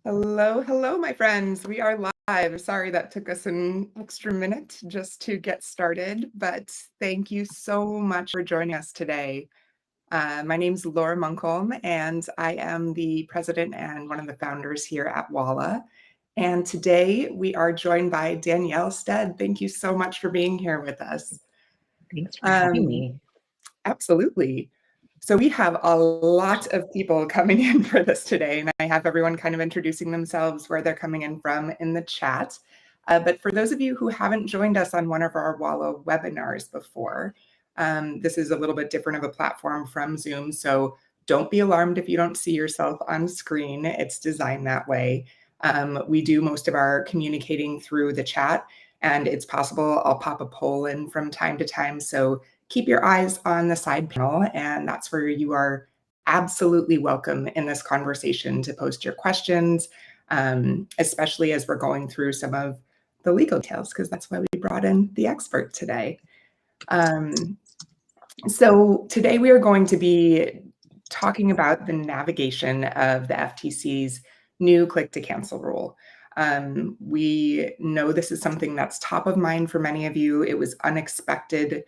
Hello, hello, my friends. We are live. Sorry that took us an extra minute just to get started, but thank you so much for joining us today. My name's Laura Munkholm, and I am the president and one of the founders here at Walla. And today we are joined by Danielle Stead. Thank you so much for being here with us. Thanks for having me. Absolutely. So we have a lot of people coming in for this today, and I have everyone kind of introducing themselves, where they're coming in from in the chat. But for those of you who haven't joined us on one of our Walla webinars before, this is a little bit different of a platform from Zoom. So don't be alarmed if you don't see yourself on screen. It's designed that way. We do most of our communicating through the chat, and it's possible I'll pop a poll in from time to time. So keep your eyes on the side panel, and that's where you are absolutely welcome in this conversation to post your questions, especially as we're going through some of the legal details, because that's why we brought in the expert today. So today we are going to be talking about the navigation of the FTC's new click to cancel rule. We know this is something that's top of mind for many of you. It was unexpected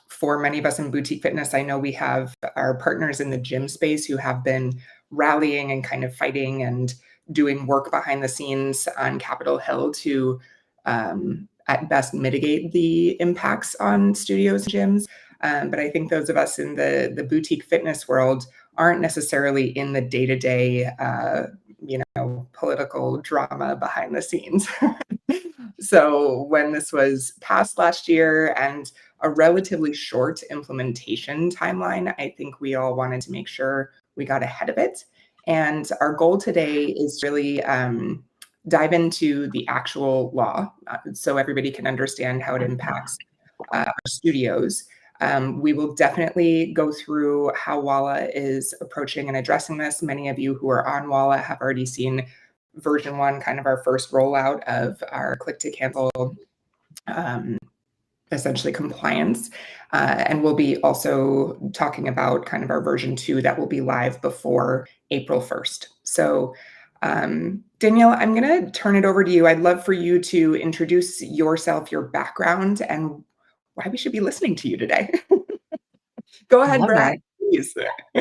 for many of us in boutique fitness. I know we have our partners in the gym space who have been rallying and kind of fighting and doing work behind the scenes on Capitol Hill to at best mitigate the impacts on studios and gyms. But I think those of us in the boutique fitness world aren't necessarily in the day-to-day political drama behind the scenes. So when this was passed last year and a relatively short implementation timeline, I think we all wanted to make sure we got ahead of it. And our goal today is really dive into the actual law so everybody can understand how it impacts our studios. We will definitely go through how Walla is approaching and addressing this. Many of you who are on Walla have already seen version 1, kind of our first rollout of our click to cancel, essentially compliance. And we'll be also talking about kind of our version 2 that will be live before April 1st. So Danielle, I'm going to turn it over to you. I'd love for you to introduce yourself, your background, and why we should be listening to you today. Go ahead, Brad, please.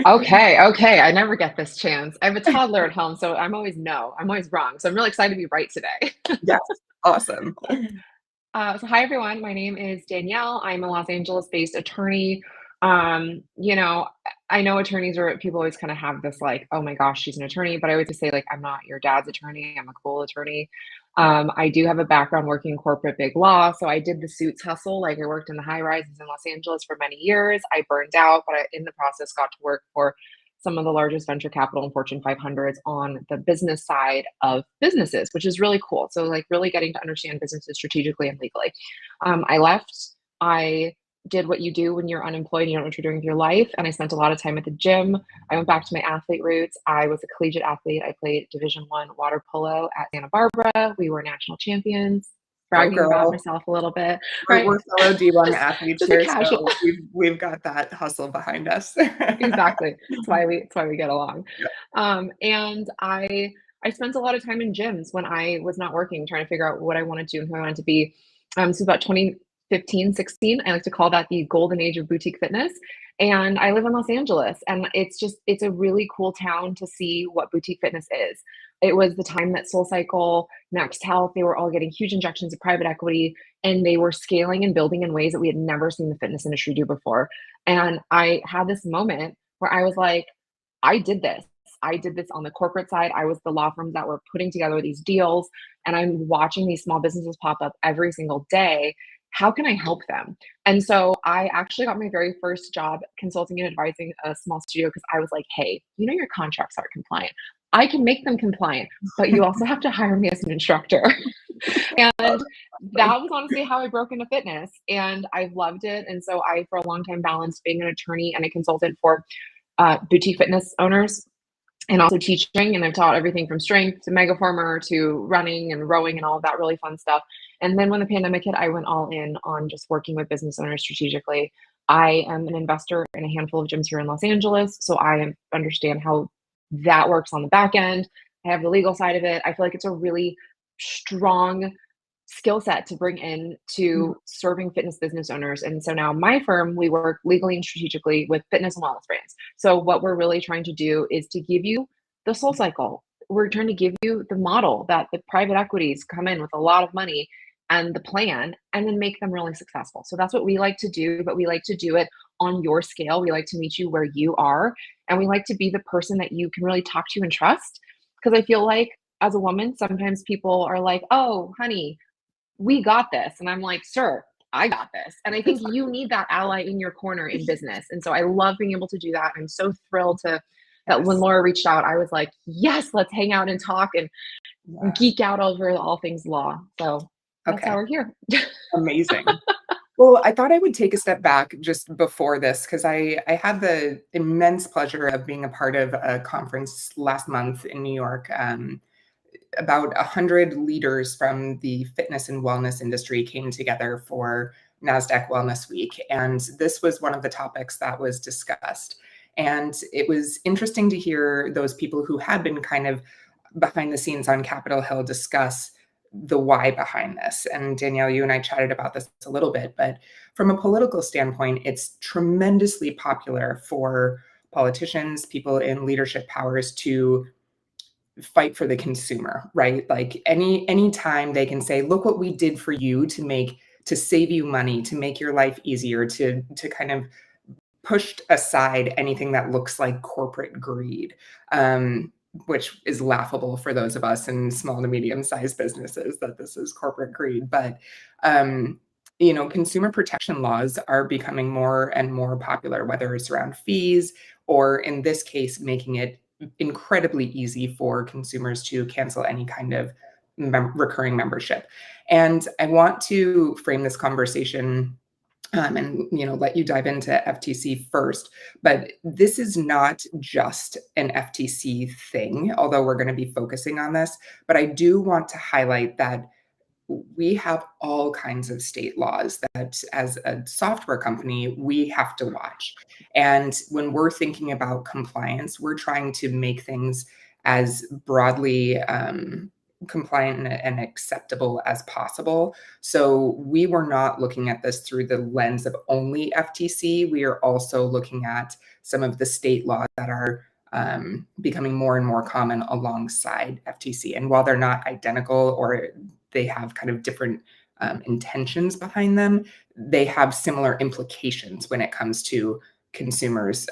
Okay. I never get this chance. I have a toddler at home, so I'm always wrong. So I'm really excited to be right today. Yes, awesome. So hi, everyone. My name is Danielle. I'm a Los Angeles-based attorney. I know attorneys people always kind of have this like, oh my gosh, she's an attorney. But I always say, like, I'm not your dad's attorney. I'm a cool attorney. I do have a background working in corporate big law. So I did the suits hustle. Like, I worked in the high rises in Los Angeles for many years. I burned out, but in the process got to work for some of the largest venture capital and Fortune 500s on the business side of businesses, which is really cool. So like really getting to understand businesses strategically and legally. I left. I did what you do when you're unemployed and you don't know what you're doing with your life. And I spent a lot of time at the gym. I went back to my athlete roots. I was a collegiate athlete. I played Division I water polo at Santa Barbara. We were national champions. Bragging about myself a little bit. Right? We're fellow D1 athletes here, so we've got that hustle behind us. Exactly. That's why we get along. Yeah. And I spent a lot of time in gyms when I was not working, trying to figure out what I wanted to do and who I wanted to be. So about 2015, 16, I like to call that the golden age of boutique fitness. And I live in Los Angeles, and it's a really cool town to see what boutique fitness is. It was the time that SoulCycle, Next Health, they were all getting huge injections of private equity, and they were scaling and building in ways that we had never seen the fitness industry do before. And I had this moment where I was like, I did this. I did this on the corporate side. I was the law firms that were putting together these deals, and I'm watching these small businesses pop up every single day. How can I help them? And so I actually got my very first job consulting and advising a small studio because I was like, hey, your contracts aren't compliant. I can make them compliant, but you also have to hire me as an instructor. And that was honestly how I broke into fitness, and I've loved it. And so I, for a long time, balanced being an attorney and a consultant for boutique fitness owners, and also teaching. And I've taught everything from strength to megaformer to running and rowing and all of that really fun stuff. And then when the pandemic hit, I went all in on just working with business owners strategically. I am an investor in a handful of gyms here in Los Angeles, so I understand how that works on the back end. I have the legal side of it. I feel like it's a really strong skill set to bring in Mhm. to serving fitness business owners. And so now my firm, we work legally and strategically with fitness and wellness brands. So what we're really trying to do is to give you the soul cycle. We're trying to give you the model that the private equities come in with a lot of money and the plan and then make them really successful. So that's what we like to do, but we like to do it on your scale. We like to meet you where you are, and we like to be the person that you can really talk to and trust. Because I feel like as a woman, sometimes people are like, "Oh, honey, we got this." And I'm like, "Sir, I got this." And I think you need that ally in your corner in business. And so I love being able to do that. I'm so thrilled to that when Yes. Laura reached out, I was like, "Yes, let's hang out and talk and Yeah. geek out over all things law." So that's how Okay. we're here. Amazing. Well, I thought I would take a step back just before this because I had the immense pleasure of being a part of a conference last month in New York. About 100 leaders from the fitness and wellness industry came together for NASDAQ Wellness Week. And this was one of the topics that was discussed. And it was interesting to hear those people who had been kind of behind the scenes on Capitol Hill discuss the why behind this. And Danielle, you and I chatted about this a little bit, but from a political standpoint, it's tremendously popular for politicians, people in leadership powers to fight for the consumer, right? Like any time they can say, look what we did for you to save you money, to make your life easier, to kind of pushed aside anything that looks like corporate greed, which is laughable for those of us in small to medium-sized businesses that this is corporate greed. But consumer protection laws are becoming more and more popular, whether it's around fees or, in this case, making it incredibly easy for consumers to cancel any kind of recurring membership. And I want to frame this conversation and let you dive into FTC first. But this is not just an FTC thing, although we're going to be focusing on this. But I do want to highlight that we have all kinds of state laws that, as a software company, we have to watch. And when we're thinking about compliance, we're trying to make things as broadly compliant and acceptable as possible. So we were not looking at this through the lens of only FTC. We are also looking at some of the state laws that are becoming more and more common alongside FTC. And while they're not identical or they have kind of different intentions behind them, they have similar implications when it comes to consumers,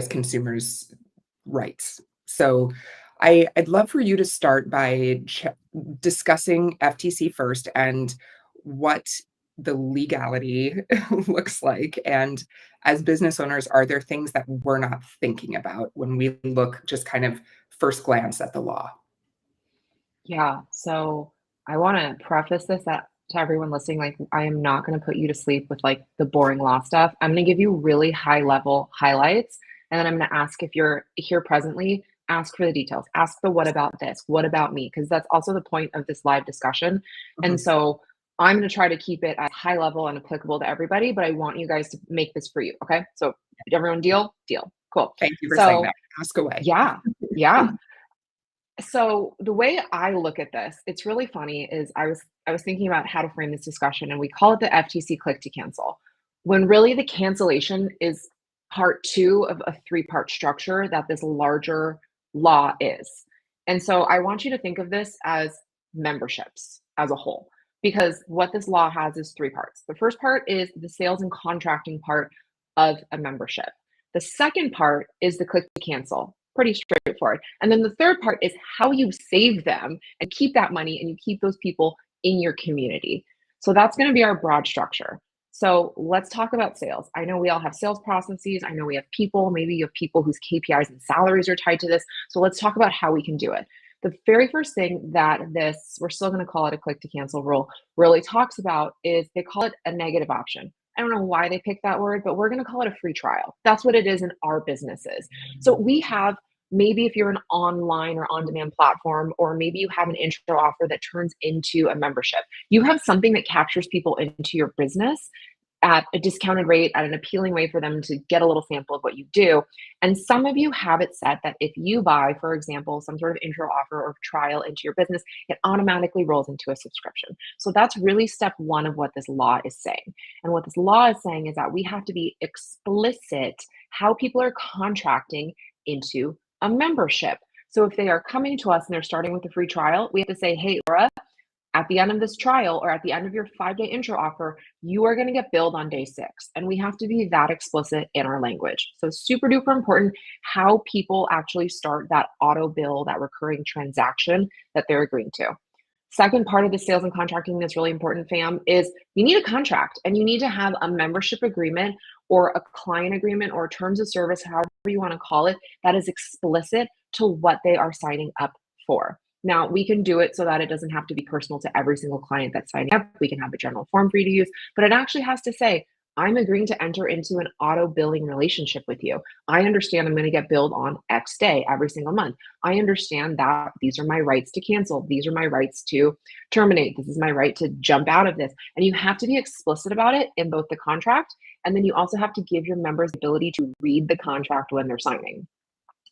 consumers' rights. So I'd love for you to start by discussing FTC first and what the legality looks like. And as business owners, are there things that we're not thinking about when we look just kind of first glance at the law? Yeah. So I want to preface this that to everyone listening, like I am not going to put you to sleep with like the boring law stuff. I'm going to give you really high level highlights. And then I'm going to ask if you're here presently, ask for the details. Ask the what about this? What about me? Because that's also the point of this live discussion. And Mhm. so I'm going to try to keep it at high level and applicable to everybody, but I want you guys to make this for you. Okay. So everyone deal? Deal. Cool. Thank you for saying So that. Ask away. yeah. Yeah. So the way I look at this, it's really funny, is I was thinking about how to frame this discussion, and we call it the FTC click to cancel, when really the cancellation is part two of a three-part structure that this larger law is. And so I want you to think of this as memberships as a whole, because what this law has is three parts. The first part is the sales and contracting part of a membership. The second part is the click to cancel. Pretty straightforward. And then the third part is how you save them and keep that money and you keep those people in your community. So that's going to be our broad structure. So let's talk about sales. I know we all have sales processes. I know we have people. Maybe you have people whose KPIs and salaries are tied to this. So let's talk about how we can do it. The very first thing that this, we're still going to call it a click to cancel rule, really talks about is they call it a negative option. I don't know why they picked that word, but we're going to call it a free trial. That's what it is in our businesses. So we have, maybe if you're an online or on-demand platform, or maybe you have an intro offer that turns into a membership, you have something that captures people into your business at a discounted rate, at an appealing way for them to get a little sample of what you do. And some of you have it set that if you buy, for example, some sort of intro offer or trial into your business, it automatically rolls into a subscription. So that's really step one of what this law is saying. And what this law is saying is that we have to be explicit how people are contracting into a membership. So if they are coming to us and they're starting with a free trial, we have to say, hey, Laura, at the end of this trial or at the end of your 5-day intro offer, you are going to get billed on day 6. And we have to be that explicit in our language. So super duper important how people actually start that auto bill, that recurring transaction that they're agreeing to. Second part of the sales and contracting that's really important, fam, is you need a contract and you need to have a membership agreement or a client agreement or terms of service, however you want to call it, that is explicit to what they are signing up for. Now, we can do it so that it doesn't have to be personal to every single client that's signing up. We can have a general form for you to use, but it actually has to say, I'm agreeing to enter into an auto billing relationship with you. I understand I'm going to get billed on X day every single month. I understand that these are my rights to cancel. These are my rights to terminate. This is my right to jump out of this. And you have to be explicit about it in both the contract, and then you also have to give your members the ability to read the contract when they're signing.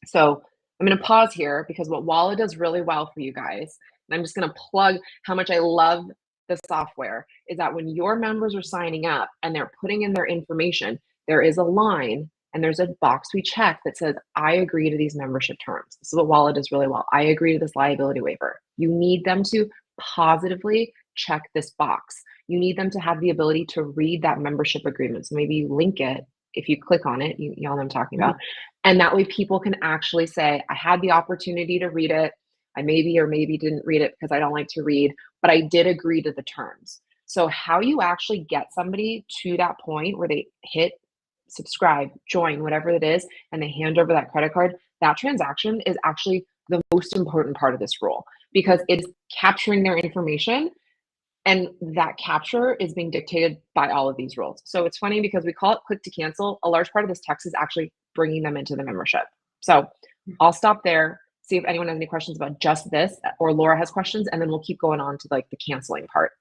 So I'm going to pause here because what Walla does really well for you guys, and I'm just going to plug how much I love the software, is that when your members are signing up and they're putting in their information, there is a line and there's a box we check that says, I agree to these membership terms. This is what Walla does really well. I agree to this liability waiver. You need them to positively check this box. You need them to have the ability to read that membership agreement. So maybe you link it. If you click on it, y'all know what I'm talking about. And that way people can actually say, I had the opportunity to read it. I maybe or maybe didn't read it because I don't like to read, but I did agree to the terms. So how you actually get somebody to that point where they hit subscribe, join, whatever it is, and they hand over that credit card, that transaction is actually the most important part of this rule because it's capturing their information. And that capture is being dictated by all of these rules. So it's funny because we call it click to cancel. A large part of this text is actually bringing them into the membership. So I'll stop there, see if anyone has any questions about just this, or Laura has questions, and then we'll keep going on to like the canceling part.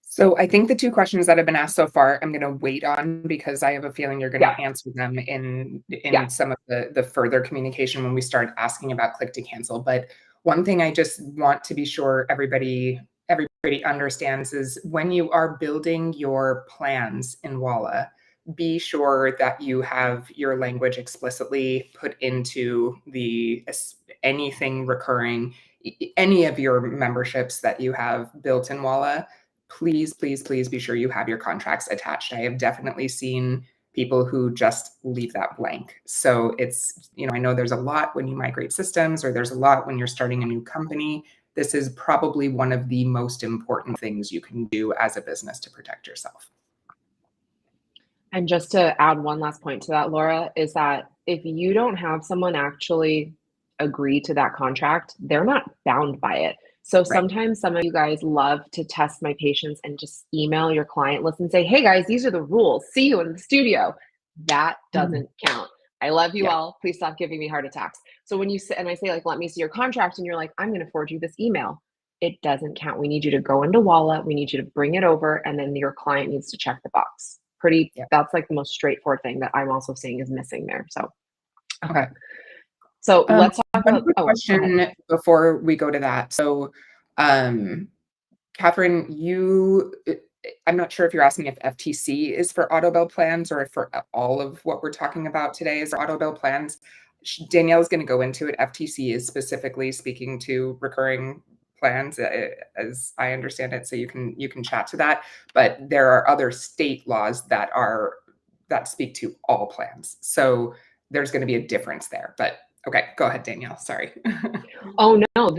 So I think the 2 questions that have been asked so far, I'm going to wait on because I have a feeling you're going to answer them in some of the further communication when we start asking about click to cancel. But one thing I just want to be sure everybody understands is when you are building your plans in Walla, be sure that you have your language explicitly put into the anything recurring, any of your memberships that you have built in Walla. Please, please, please be sure you have your contracts attached. I have definitely seen people who just leave that blank. So it's, I know there's a lot when you migrate systems or there's a lot when you're starting a new company. This is probably one of the most important things you can do as a business to protect yourself. And just to add one last point to that, Laura, is that if you don't have someone actually agree to that contract, they're not bound by it. So sometimes some of you guys love to test my patience and just email your client list and say, hey guys, these are the rules. See you in the studio. That doesn't count. I love you all. Please stop giving me heart attacks. So when you say, and I say like, let me see your contract, and you're like, I'm going to forward you this email. It doesn't count. We need you to go into Walla. We need you to bring it over. And then your client needs to check the box. That's like the most straightforward thing that I'm also seeing is missing there. So, okay. So let's talk about one quick question before we go to that. So, Catherine, I'm not sure if you're asking if FTC is for auto bill plans or if for all of what we're talking about today is auto bill plans. Danielle is going to go into it. FTC is specifically speaking to recurring plans, as I understand it. So you can chat to that. But there are other state laws that speak to all plans. So there's going to be a difference there. But okay, go ahead, Danielle. Sorry. Oh no,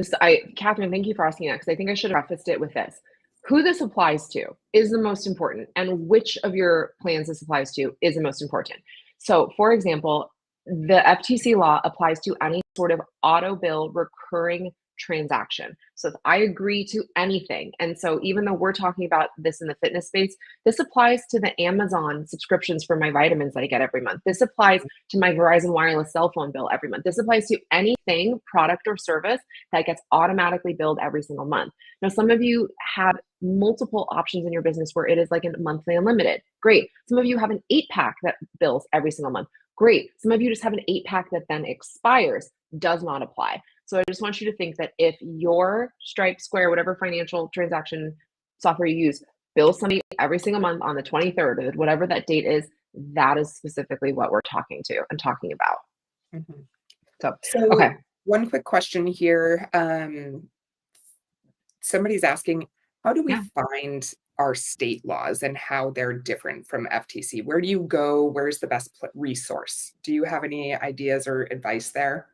Catherine, thank you for asking that because I think I should have prefaced it with this. Who this applies to is the most important, and which of your plans this applies to is the most important. So, for example, the FTC law applies to any sort of auto bill recurring transaction. So if I agree to anything, and so even though we're talking about this in the fitness space, this applies to the Amazon subscriptions for my vitamins that I get every month. This applies to my Verizon wireless cell phone bill every month. This applies to anything, product or service, that gets automatically billed every single month. Now, some of you have multiple options in your business where it is like a monthly unlimited. Great. Some of you have an 8-pack that bills every single month. Great. Some of you just have an 8-pack that then expires. Does not apply. So I just want you to think that if your Stripe, Square, whatever financial transaction software you use, bills somebody every single month on the 23rd, or whatever that date is, that is specifically what we're talking to and talking about. Mhm. So, So okay. one quick question here. Somebody's asking, how do we Yeah. find our state laws and how they're different from FTC? Where do you go? Where's the best resource? Do you have any ideas or advice there?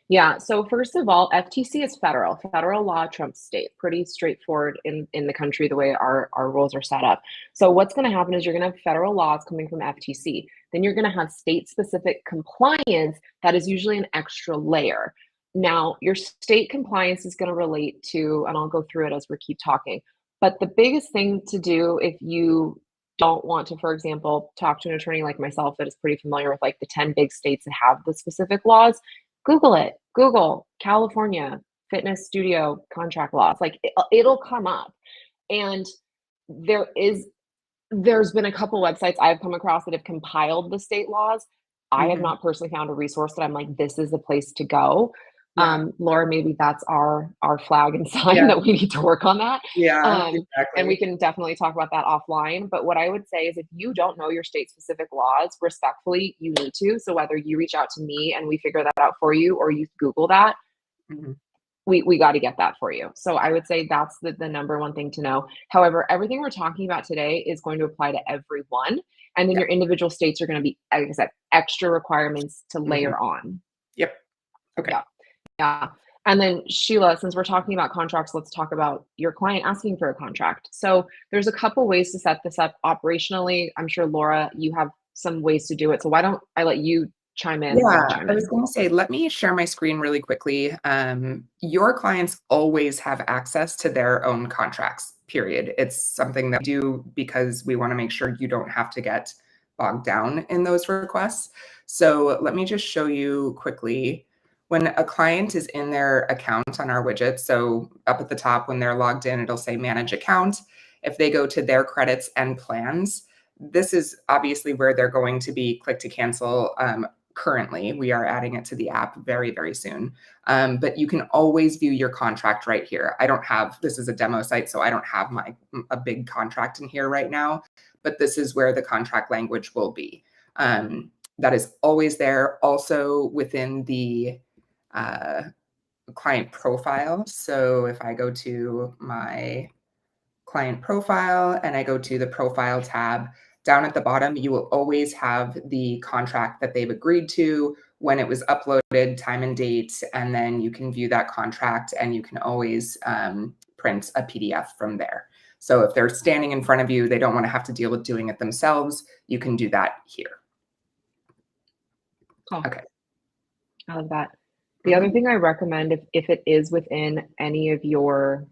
Yeah. So first of all, FTC is federal. Federal law trumps state. Pretty straightforward in the country, the way our rules are set up. So what's going to happen is you're going to have federal laws coming from FTC. Then you're going to have state-specific compliance that is usually an extra layer. Now, your state compliance is going to relate to, and I'll go through it as we keep talking. But the biggest thing to do if you don't want to, for example, talk to an attorney like myself that is pretty familiar with like the 10 big states that have the specific laws, Google it. Google California fitness studio contract laws. Like it'll come up. And there's been a couple websites I've come across that have compiled the state laws. I have Mhm. not personally found a resource that I'm like, this is the place to go. Yeah. Laura, maybe that's our flag and sign Yeah. that we need to work on that. Yeah, And we exactly. can definitely talk about that offline. But what I would say is if you don't know your state specific laws, respectfully, you need to. So whether you reach out to me and we figure that out for you, or you Google that, Mhm. we got to get that for you. So I would say that's the number one thing to know. However, everything we're talking about today is going to apply to everyone. And then Yeah. your individual states are going to be, like I said, extra requirements to Mhm. layer on. Yep. Okay. Yeah. Yeah. And then Sheila, since we're talking about contracts, let's talk about your client asking for a contract. So there's a couple ways to set this up operationally. I'm sure Laura, you have some ways to do it. So why don't I let you chime in and Yeah, I'll chime I was in. going to say, let me share my screen really quickly. Your clients always have access to their own contracts, period. It's something that we do because we want to make sure you don't have to get bogged down in those requests. So let me just show you quickly. When a client is in their account on our widget, so up at the top when they're logged in, it'll say manage account. If they go to their credits and plans, this is obviously where they're going to be click to cancel. Currently, we are adding it to the app very, very soon. But you can always view your contract right here. I don't have, this is a demo site, so I don't have a big contract in here right now, but this is where the contract language will be. That is always there. Also within the client profile. So if I go to my client profile and I go to the profile tab, down at the bottom, you will always have the contract that they've agreed to, when it was uploaded, time and date, and then you can view that contract and you can always print a PDF from there. So if they're standing in front of you, they don't want to have to deal with doing it themselves, you can do that here. Cool. Okay. I love that. The other thing I recommend if it is within any of your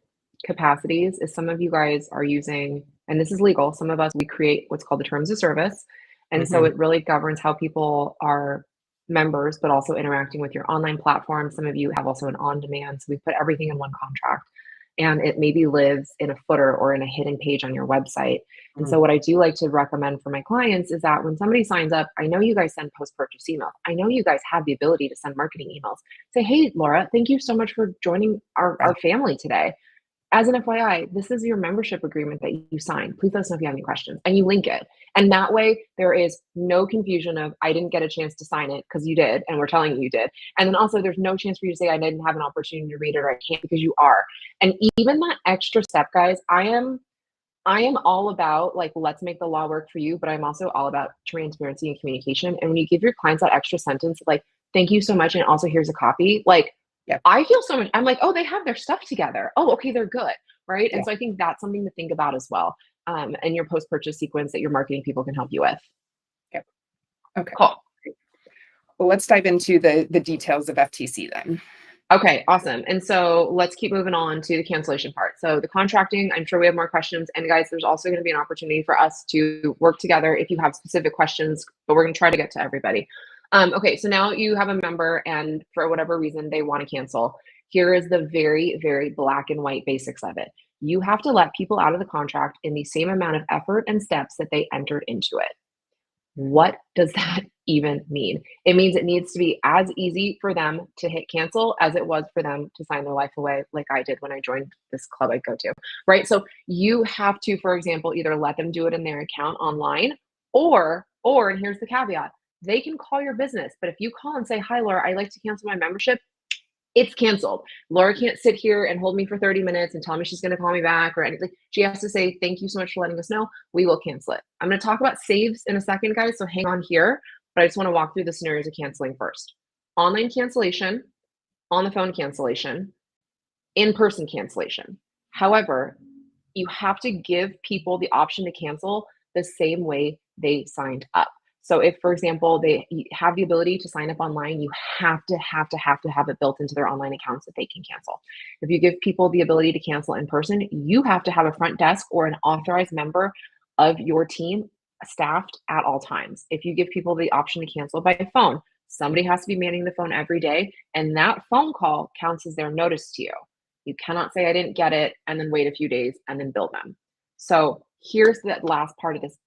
capacities is some of you guys are using, and this is legal, some of us, we create what's called the terms of service. And so Mhm. it really governs how people are members, but also interacting with your online platform. Some of you have also an on-demand. So we put everything in one contract and it maybe lives in a footer or in a hidden page on your website. And so Mhm. what I do like to recommend for my clients is that when somebody signs up, I know you guys send post-purchase emails. I know you guys have the ability to send marketing emails. Say, hey, Laura, thank you so much for joining our family today. As an FYI, this is your membership agreement that you signed. Please let us know if you have any questions. And you link it. And that way, there is no confusion of, I didn't get a chance to sign it because you did, and we're telling you you did. And then also, there's no chance for you to say, I didn't have an opportunity to read it or I can't, because you are. And even that extra step, guys, I am all about like, let's make the law work for you, but I'm also all about transparency and communication. And when you give your clients that extra sentence, like, thank you so much, and also here's a copy, like, Yeah. I feel so much, I'm like, oh, they have their stuff together. Oh, okay, they're good. Right. Yeah. And so I think that's something to think about as well. And your post-purchase sequence that your marketing people can help you with. Yeah. Okay. Cool. Well, let's dive into the details of FTC then. Okay, awesome. And so let's keep moving on to the cancellation part. So the contracting, I'm sure we have more questions. And guys, there's also going to be an opportunity for us to work together if you have specific questions, but we're going to try to get to everybody. Okay, so now you have a member and for whatever reason they want to cancel. Here is the very, very black and white basics of it. You have to let people out of the contract in the same amount of effort and steps that they entered into it. What does that even mean? It means it needs to be as easy for them to hit cancel as it was for them to sign their life away, like I did when I joined this club I go to, right? So you have to, for example, either let them do it in their account online and here's the caveat, they can call your business. But if you call and say, hi, Laura, I'd like to cancel my membership, it's canceled. Laura can't sit here and hold me for 30 minutes and tell me she's going to call me back or anything. She has to say, thank you so much for letting us know. We will cancel it. I'm going to talk about saves in a second, guys. So hang on here, but I just want to walk through the scenarios of canceling first. Online cancellation, on the phone cancellation, in-person cancellation. However, you have to give people the option to cancel the same way they signed up. So if, for example, they have the ability to sign up online, you have to have it built into their online accounts that they can cancel. If you give people the ability to cancel in person, you have to have a front desk or an authorized member of your team staffed at all times. If you give people the option to cancel by phone, somebody has to be manning the phone every day, and that phone call counts as their notice to you. You cannot say, I didn't get it, and then wait a few days and then bill them. So here's the last part of this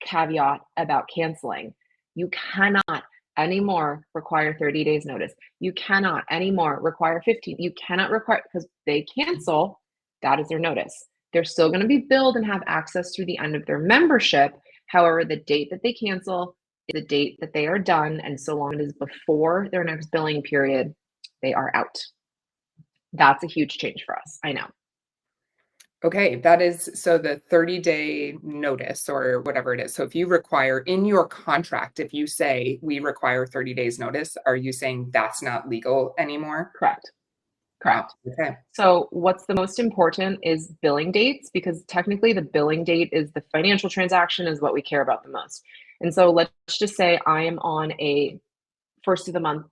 caveat about canceling. You cannot anymore require 30 days notice. You cannot anymore require 15. You cannot require, because they cancel, that is their notice. They're still going to be billed and have access through the end of their membership. However, the date that they cancel is the date that they are done. And so long as it is before their next billing period, they are out. That's a huge change for us. I know. Okay, that is so the 30-day notice or whatever it is. So if you require in your contract, if you say we require 30 days notice, are you saying that's not legal anymore? Correct. Correct. Wow. Okay. So what's the most important is billing dates, because technically the billing date is the financial transaction is what we care about the most. And so let's just say I am on a first of the month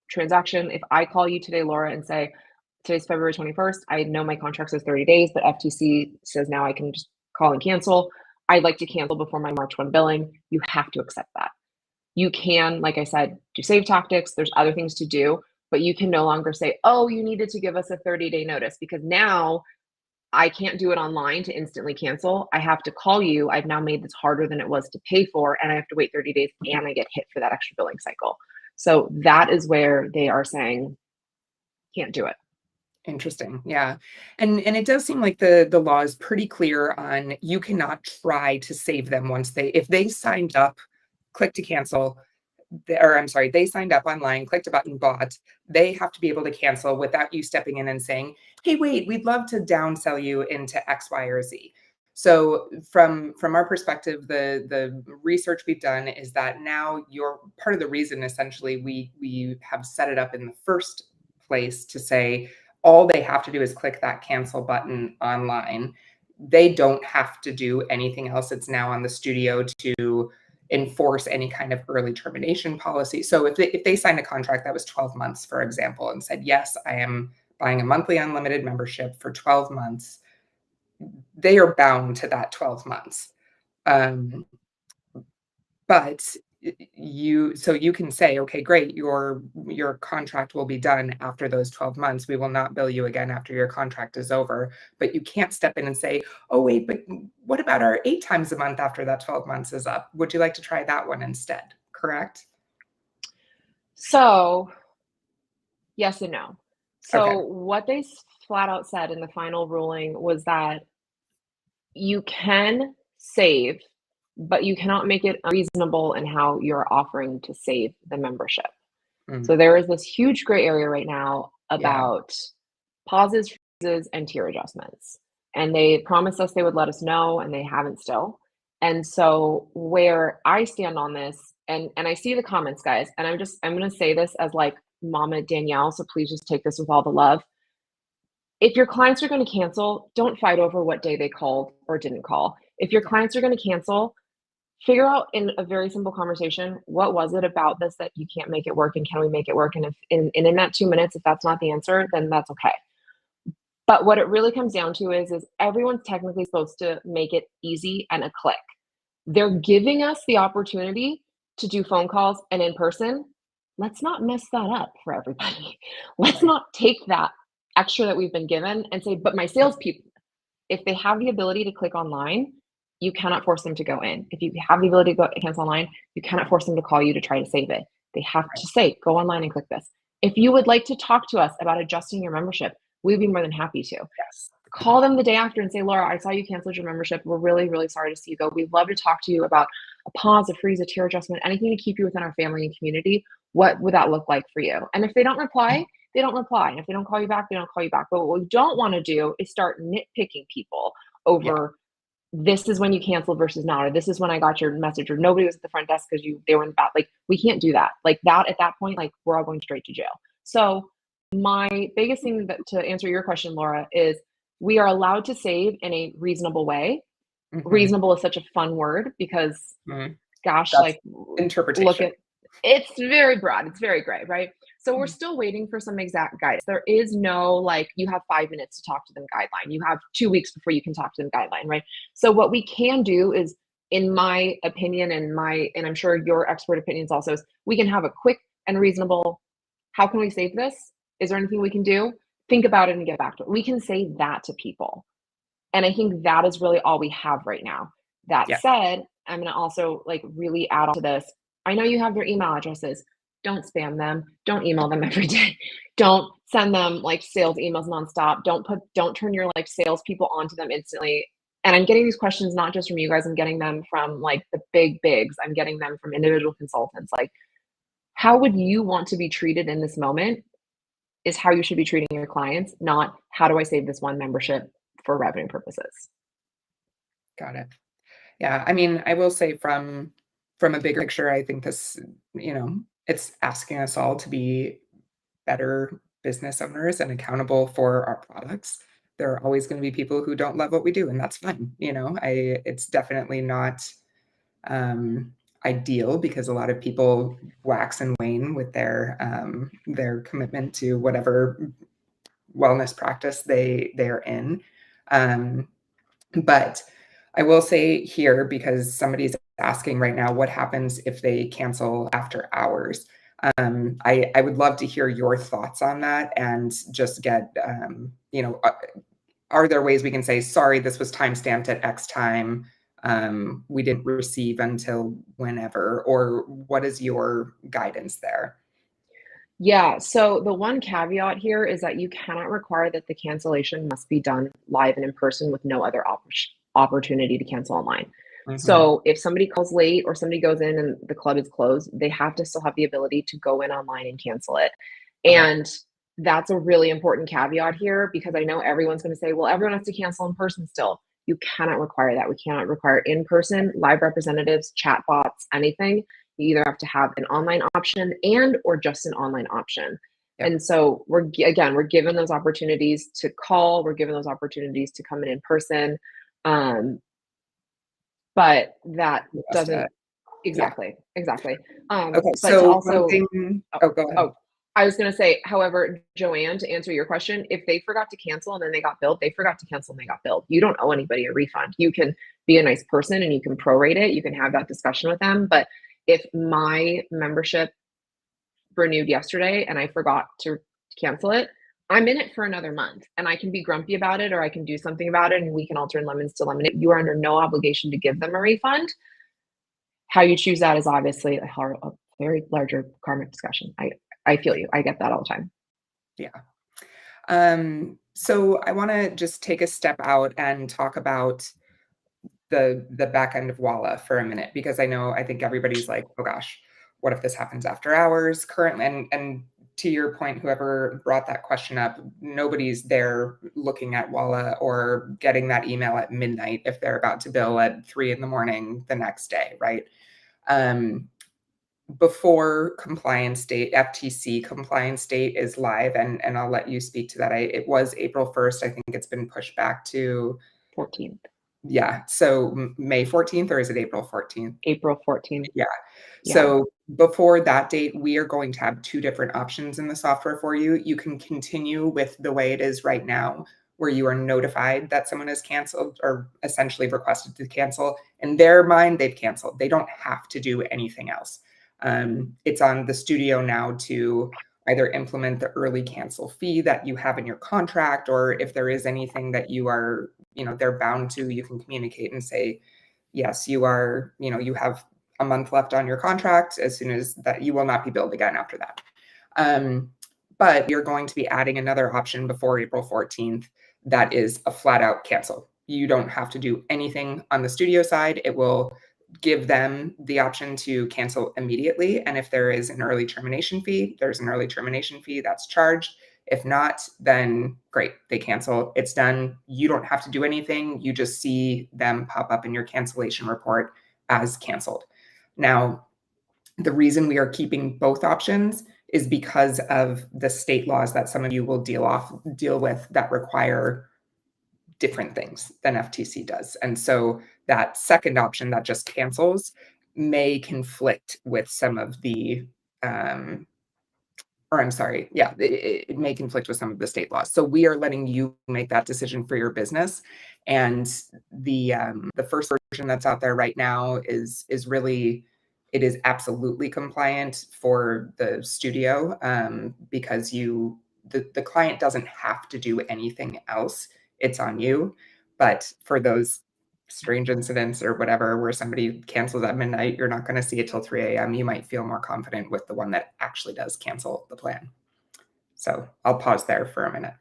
transaction. If I call you today, Laura, and say, today's February 21st, I know my contract says 30 days, but FTC says now I can just call and cancel. I'd like to cancel before my March 1 billing. You have to accept that. You can, like I said, do save tactics. There's other things to do, but you can no longer say, oh, you needed to give us a 30-day notice, because now I can't do it online to instantly cancel. I have to call you. I've now made this harder than it was to pay for, and I have to wait 30 days and I get hit for that extra billing cycle. So that is where they are saying, can't do it. Interesting. Yeah. And it does seem like the law is pretty clear on you cannot try to save them once if they signed up, click to cancel, or I'm sorry, they signed up online, clicked a button, bought, they have to be able to cancel without you stepping in and saying, hey, wait, we'd love to downsell you into X, Y, or Z. So from our perspective, the research we've done is that now you're part of the reason essentially we have set it up in the first place to say all they have to do is click that cancel button online. They don't have to do anything else. It's now on the studio to enforce any kind of early termination policy. So if they signed a contract that was 12 months, for example, and said, yes, I am buying a monthly unlimited membership for 12 months, they are bound to that 12 months. But you can say, okay, great, your contract will be done after those 12 months. We will not bill you again after your contract is over. But you can't step in and say, oh, wait, but what about our 8 times a month after that 12 months is up? Would you like to try that one instead? Correct? So yes and no. So Okay. what they flat out said in the final ruling was that you can save, but you cannot make it unreasonable in how you're offering to save the membership. So there is this huge gray area right now Yeah. about pauses, freezes, and tier adjustments. And they promised us they would let us know, and they haven't still. And so where I stand on this, and I see the comments, guys, and I'm going to say this as like Mama Danielle, so please just take this with all the love. If your clients are going to cancel, don't fight over what day they called or didn't call. If your clients are going to cancel, figure out in a very simple conversation, what was it about this that you can't make it work, and can we make it work? And if in that 2 minutes, if that's not the answer, then that's okay. But what it really comes down to is everyone's technically supposed to make it easy and a click. They're giving us the opportunity to do phone calls and in person. Let's not mess that up for everybody. Let's Right. not take that extra that we've been given and say, but my salespeople, if they have the ability to click online, you cannot force them to go in. If you have the ability to go cancel online, you cannot force them to call you to try to save it. They have Right. to say, go online and click this. If you would like to talk to us about adjusting your membership, we'd be more than happy to. Yes. Call them the day after and say, Laura, I saw you canceled your membership. We're really, really sorry to see you go. We'd love to talk to you about a pause, a freeze, a tier adjustment, anything to keep you within our family and community. What would that look like for you? And if they don't reply, they don't reply. And if they don't call you back, they don't call you back. But what we don't want to do is start nitpicking people Yeah. over this is when you canceled versus not, or this is when I got your message, or nobody was at the front desk because they were in the back. Like, we can't do that. Like that at that point, like we're all going straight to jail. So my biggest thing to answer your question, Laura, is we are allowed to save in a reasonable way. Hmm. Reasonable is such a fun word because, Hmm. gosh, That's like look interpretation. at it's very broad, it's very gray, right? So we're Mhm. still waiting for some exact guidance. There is no like you have 5 minutes to talk to them guideline. You have 2 weeks before you can talk to them guideline, right? So what we can do is, in my opinion, and I'm sure your expert opinions also, is we can have a quick and reasonable, how can we save this? Is there anything we can do? Think about it and get back to it. We can say that to people. And I think that is really all we have right now. That Yeah. said, I'm going to also like really add on to this. I know you have their email addresses. Don't spam them. Don't email them every day. Don't send them like sales emails nonstop. Don't turn your like salespeople onto them instantly. And I'm getting these questions not just from you guys. I'm getting them from like the big bigs. I'm getting them from individual consultants. Like, how would you want to be treated in this moment? Is how you should be treating your clients, not how do I save this one membership for revenue purposes. Got it. Yeah. I mean, I will say from a bigger picture, I think this, it's asking us all to be better business owners and accountable for our products. There are always going to be people who don't love what we do, and that's fine. It's definitely not um, ideal because a lot of people wax and wane with their commitment to whatever wellness practice they're in. Um, but I will say here, because somebody's asking right now, what happens if they cancel after hours? I would love to hear your thoughts on that and just get, are there ways we can say, sorry, this was time stamped at X time. We didn't receive until whenever, or what is your guidance there? Yeah, so the one caveat here is that you cannot require that the cancellation must be done live and in person with no other opportunity to cancel online. Hmm. So if somebody calls late or somebody goes in and the club is closed, they have to still have the ability to go in online and cancel it. Okay. And that's a really important caveat here because I know everyone's going to say, well, everyone has to cancel in person still. You cannot require that. We cannot require in person, live representatives, chat bots, anything. You either have to have an online option and or just an online option. Yep. And so we're given those opportunities to call, we're given those opportunities to come in person. Um, but that Just, doesn't yeah. exactly. Okay. But to So one also thing, oh, oh, go ahead. oh, I was gonna say, however, Joanne, to answer your question, if they forgot to cancel and then they got billed, they forgot to cancel and they got billed. You don't owe anybody a refund. You can be a nice person and you can prorate it. You can have that discussion with them. But if my membership renewed yesterday and I forgot to cancel it, I'm in it for another month and I can be grumpy about it or I can do something about it and we can all turn lemons to lemonade. You are under no obligation to give them a refund. How you choose that is obviously a very larger karmic discussion. I feel you. I get that all the time. Yeah. So I want to just take a step out and talk about the back end of Walla for a minute, because I think everybody's like, oh gosh, what if this happens after hours currently? And to your point, whoever brought that question up, nobody's there looking at Walla or getting that email at midnight if they're about to bill at 3 a.m. the next day, right? Um, Before compliance date, FTC compliance date is live, and I'll let you speak to that. It was April 1st. I think it's been pushed back to 14th. Yeah. So May 14th, or is it April 14th? April 14th. Yeah. Yeah. So before that date, we are going to have two different options in the software for you. You can continue with the way it is right now, where you are notified that someone has canceled or essentially requested to cancel. In their mind, they've canceled. They don't have to do anything else. It's on the studio now to either implement the early cancel fee that you have in your contract, or if there is anything that you are, they're bound to, you can communicate and say, yes, you are, you have a month left on your contract. As soon as that, you will not be billed again after that. But you're going to be adding another option before April 14th that is a flat out cancel. You don't have to do anything on the studio side. It will give them the option to cancel immediately. And if there is an early termination fee, there's an early termination fee that's charged. If not, then great, they cancel. It's done. You don't have to do anything. You just see them pop up in your cancellation report as canceled. Now, the reason we are keeping both options is because of the state laws that some of you will deal with that require different things than FTC does. And so that second option that just cancels may conflict with some of the or I'm sorry, yeah, it may conflict with some of the state laws. So we are letting you make that decision for your business. And the first version that's out there right now is really, it is absolutely compliant for the studio, because the client doesn't have to do anything else. It's on you. But for those strange incidents or whatever where somebody cancels at midnight, you're not going to see it till 3 a.m. You might feel more confident with the one that actually does cancel the plan. So I'll pause there for a minute.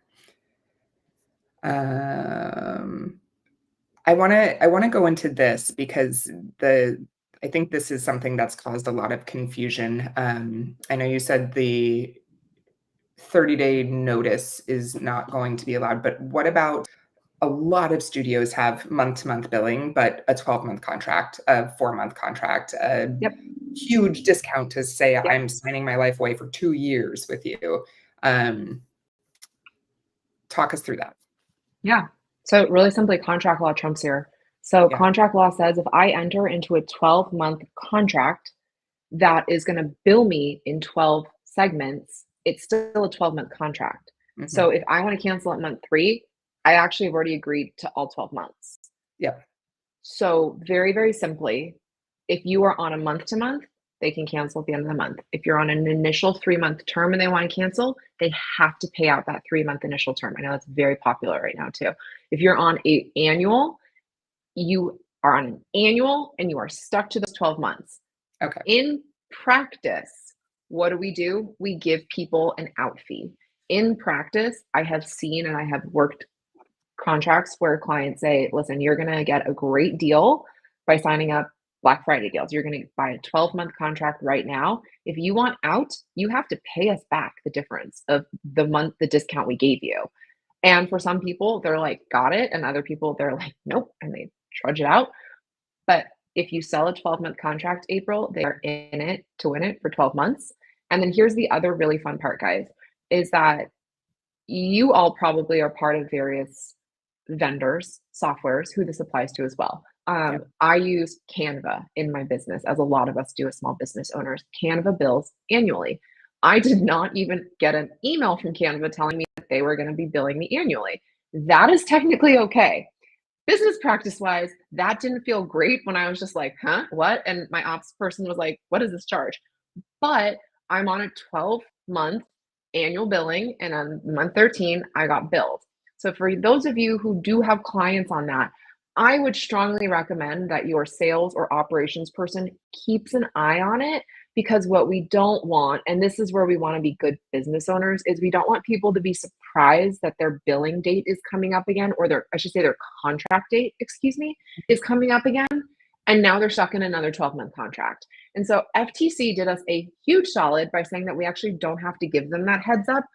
I want to go into this because I think this is something that's caused a lot of confusion. I know you said the 30-day notice is not going to be allowed, but what about a lot of studios have month-to-month billing, but a 12-month contract, a 4-month contract, a huge discount to say I'm signing my life away for 2 years with you. Talk us through that. Yeah. So really simply, contract law trumps here. So contract law says if I enter into a 12-month contract that is going to bill me in 12 segments, it's still a 12-month contract. Mm-hmm. So if I want to cancel at month 3, I actually have already agreed to all 12 months. Yeah. So very, very simply, if you are on a month-to-month, they can cancel at the end of the month. If you're on an initial 3-month term and they want to cancel, they have to pay out that 3-month initial term. I know that's very popular right now too. If you're on an annual, you are on an annual and you are stuck to those 12 months. Okay. In practice, what do? We give people an out fee. In practice, I have seen and I have worked contracts where clients say, listen, you're going to get a great deal by signing up Black Friday deals. You're going to buy a 12-month contract right now. If you want out, you have to pay us back the difference of the discount we gave you. And for some people, they're like, got it. And other people, they're like, nope. And they trudge it out. But if you sell a 12-month contract, April, they are in it to win it for 12 months. And then here's the other really fun part, guys, is that you all probably are part of various vendors, softwares, who this applies to as well. I use Canva in my business, as a lot of us do as small business owners. Canva bills annually. I did not even get an email from Canva telling me that they were going to be billing me annually. That is technically okay. Business practice wise, that didn't feel great when I was just like, huh, what? And my ops person was like, what is this charge? But I'm on a 12-month annual billing, and on month 13, I got billed. So for those of you who do have clients on that, I would strongly recommend that your sales or operations person keeps an eye on it, because what we don't want, and this is where we want to be good business owners, is we don't want people to be surprised that their billing date is coming up again, or their contract date, is coming up again. And now they're stuck in another 12-month contract. And so FTC did us a huge solid by saying that we actually don't have to give them that heads up.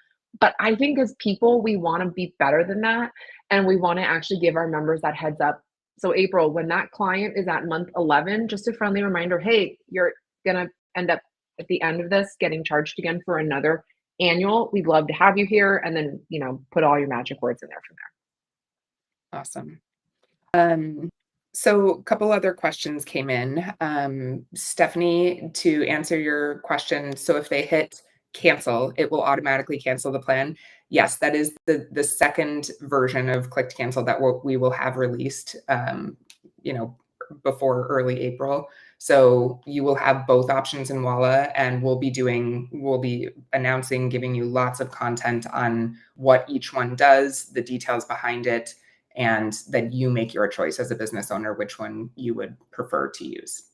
But I think as people, we want to be better than that. And we want to actually give our members that heads up. So April, when that client is at month 11, just a friendly reminder, hey, you're going to end up at the end of this getting charged again for another annual. We'd love to have you here. And then, put all your magic words in there from there. Awesome. So a couple other questions came in. Stephanie, to answer your question, so if they hit cancel, it will automatically cancel the plan. Yes, that is the second version of click to cancel that we will have released, you know, before early April. So you will have both options in Walla, and we'll be announcing, giving you lots of content on what each one does, the details behind it, and then you make your choice as a business owner which one you would prefer to use.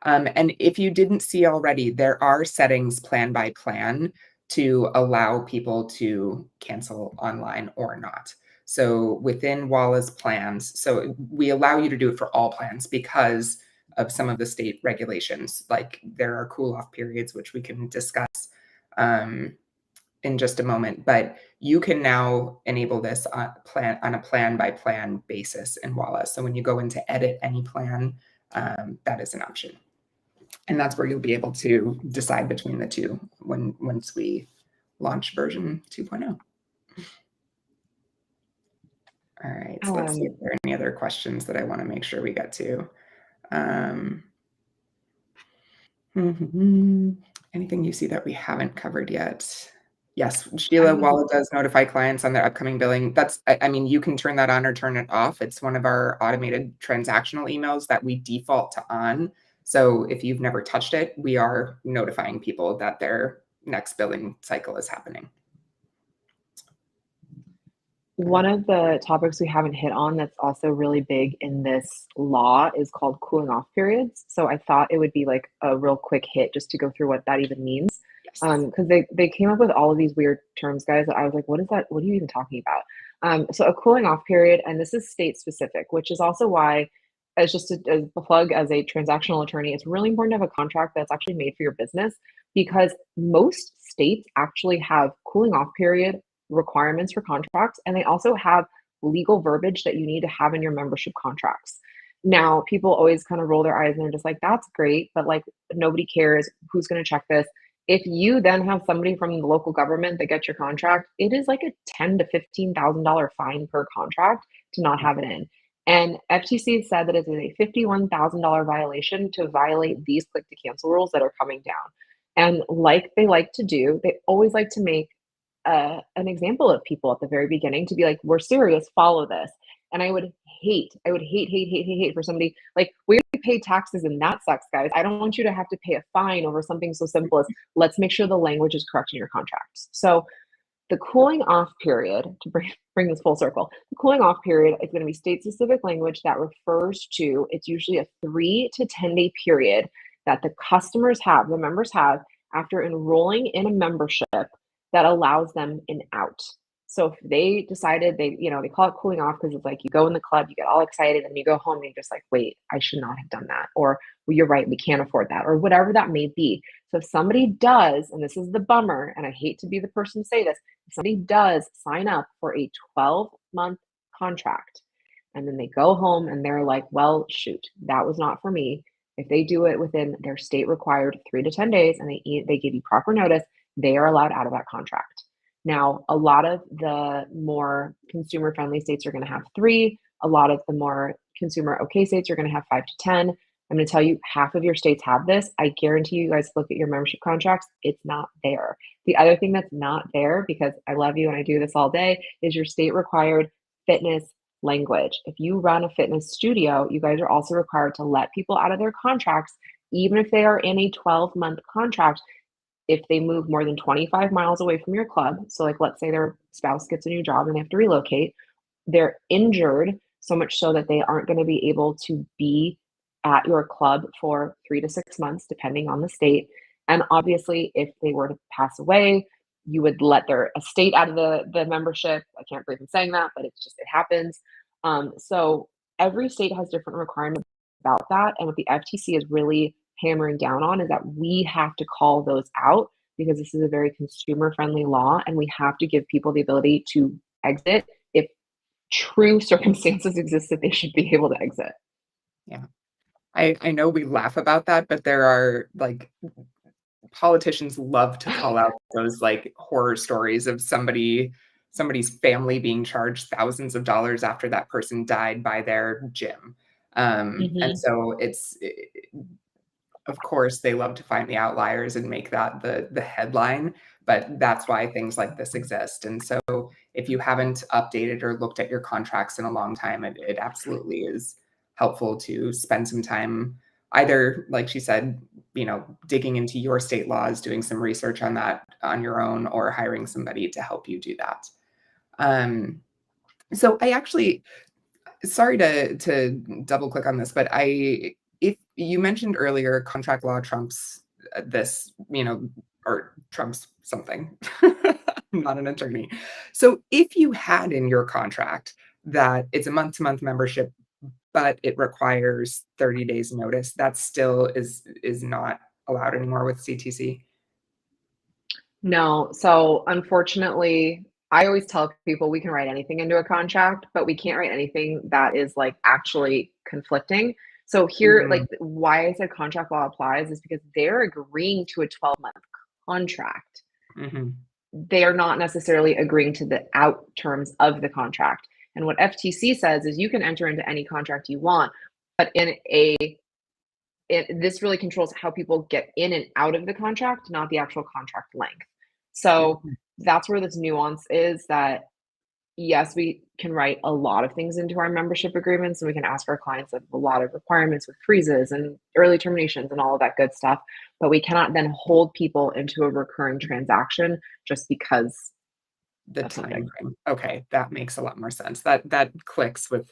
And if you didn't see already, there are settings plan by plan to allow people to cancel online or not. So within Walla's plans, so we allow you to do it for all plans because of some of the state regulations. Like there are cool off periods, which we can discuss in just a moment, but you can now enable this on a plan by plan basis in Walla. So when you go in to edit any plan, that is an option. And that's where you'll be able to decide between the two once we launch version 2.0. All right, so let's see if there are any other questions that I want to make sure we get to. Anything you see that we haven't covered yet? Yes, Sheila, Walla does notify clients on their upcoming billing. That's, I mean, you can turn that on or turn it off. It's one of our automated transactional emails that we default to on. So if you've never touched it, we are notifying people that their next billing cycle is happening. One of the topics we haven't hit on that's also really big in this law is called cooling off periods. So I thought it would be like a real quick hit just to go through what that even means. Because they came up with all of these weird terms, guys, that I was like, what is that? What are you even talking about? So a cooling off period, and this is state specific, which is also why, as just a plug as a transactional attorney, it's really important to have a contract that's actually made for your business because most states actually have cooling off period requirements for contracts, and they also have legal verbiage that you need to have in your membership contracts. Now, people always kind of roll their eyes and they're just like, that's great, but like nobody cares. Who's going to check this? If you then have somebody from the local government that gets your contract, it is like a $10,000 to $15,000 fine per contract to not have it in. And FTC said that it is a $51,000 violation to violate these click to cancel rules that are coming down. And like they like to do, they always like to make an example of people at the very beginning to be like, we're serious, follow this. And I would hate for somebody like, we pay taxes and that sucks, guys. I don't want you to have to pay a fine over something so simple as let's make sure the language is correct in your contracts. So the cooling off period, to bring this full circle, the cooling off period is going to be state specific language that refers to, it's usually a 3 to 10 day period that the customers have, the members have after enrolling in a membership that allows them an out. So if they decided they call it cooling off because it's like you go in the club, you get all excited, and you go home and you're just like, wait, I should not have done that. Or well, you're right, we can't afford that, or whatever that may be. So if somebody does, and this is the bummer, and I hate to be the person to say this, if somebody does sign up for a 12-month contract, and then they go home and they're like, well, shoot, that was not for me. If they do it within their state required 3 to 10 days and they give you proper notice, they are allowed out of that contract. Now, a lot of the more consumer friendly states are going to have 3. A lot of the more consumer okay states are going to have 5 to 10. I'm going to tell you, half of your states have this. I guarantee you guys look at your membership contracts. It's not there. The other thing that's not there, because I love you and I do this all day, is your state required fitness language. If you run a fitness studio, you guys are also required to let people out of their contracts, even if they are in a 12-month contract, if they move more than 25 miles away from your club. So like, let's say their spouse gets a new job and they have to relocate, they're injured so much so that they aren't going to be able to be at your club for 3 to 6 months, depending on the state. And obviously, if they were to pass away, you would let their estate out of the membership. I can't believe I'm saying that, but it happens. So every state has different requirements about that. And what the FTC is really hammering down on is that we have to call those out because this is a very consumer friendly law, and we have to give people the ability to exit if true circumstances exist that they should be able to exit. Yeah. I know we laugh about that, but there are like politicians love to call out those like horror stories of somebody somebody's family being charged thousands of dollars after that person died by their gym. And Mhm. so of course, they love to find the outliers and make that the headline, but that's why things like this exist. And so if you haven't updated or looked at your contracts in a long time, it absolutely is helpful to spend some time either, like she said, digging into your state laws, doing some research on that on your own, or hiring somebody to help you do that. So I actually, sorry to double click on this, but if you mentioned earlier contract law trumps this, or trumps something. I'm not an attorney. So if you had in your contract that it's a month-to-month membership, but it requires 30 days notice, that still is not allowed anymore with CTC. No. So unfortunately, I always tell people we can write anything into a contract, but we can't write anything that is like actually conflicting. So here, like Mhm, why I said contract law applies is because they're agreeing to a 12-month contract. mhm, They are not necessarily agreeing to the out terms of the contract. And what FTC says is you can enter into any contract you want, but this really controls how people get in and out of the contract, not the actual contract length. So mhm. that's where this nuance is that yes, we can write a lot of things into our membership agreements and we can ask our clients of a lot of requirements with freezes and early terminations and all of that good stuff, but we cannot then hold people into a recurring transaction just because The of time something. frame. Okay, that makes a lot more sense. That clicks with,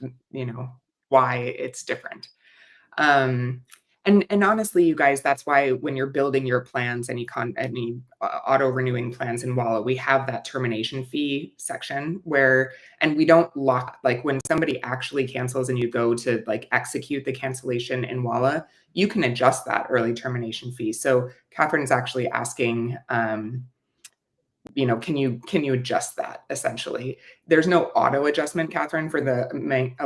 why it's different. Um, and honestly, you guys, that's why when you're building your plans, any auto renewing plans in Walla, we have that termination fee section where, and we don't lock, like when somebody actually cancels and you go to like execute the cancellation in Walla, you can adjust that early termination fee. So Catherine's actually asking, can you adjust that essentially? There's no auto adjustment, Catherine, for the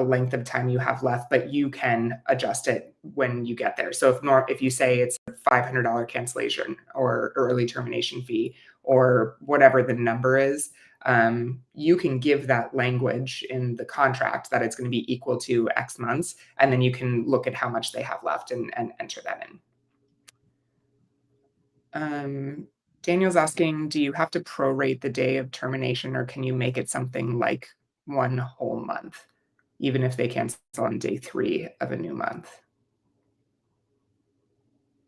length of time you have left, but you can adjust it when you get there. So if you say it's a $500 cancellation or early termination fee or whatever the number is, you can give that language in the contract that it's going to be equal to X months, and then you can look at how much they have left and enter that in. Um, Daniel's asking, do you have to prorate the day of termination, or can you make it something like one whole month, even if they cancel on day 3 of a new month?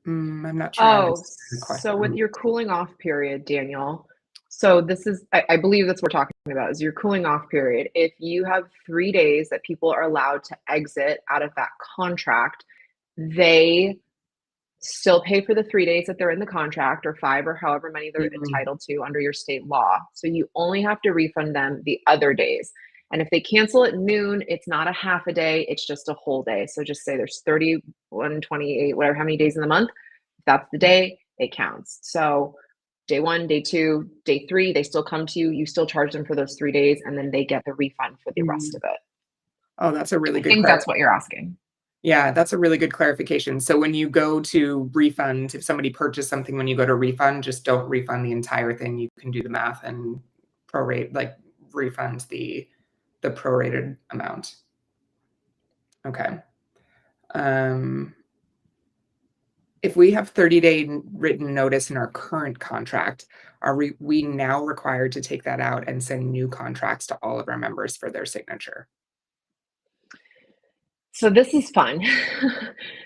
I'm not sure I Oh, understand the so with question. your cooling off period, Daniel, so this is, I believe that's what we're talking about is your cooling off period. If you have 3 days that people are allowed to exit out of that contract, they still pay for the 3 days that they're in the contract or five or however many they're Mm, entitled to under your state law. So you only have to refund them the other days. And if they cancel at noon, it's not a half a day, it's just a whole day. So just say there's 31, 28, whatever, how many days in the month. If that's the day, it counts. So day one, day two, day three, they still come to you. You still charge them for those 3 days, and then they get the refund for the rest mm. of it. Oh, that's a really I good think clar that's what you're asking. yeah, that's a really good clarification. So when you go to refund, if somebody purchased something, when you go to refund, just don't refund the entire thing. You can do the math and prorate, like refund the prorated amount. Okay. Um, if we have 30-day written notice in our current contract, are we now required to take that out and send new contracts to all of our members for their signature? So this is fun.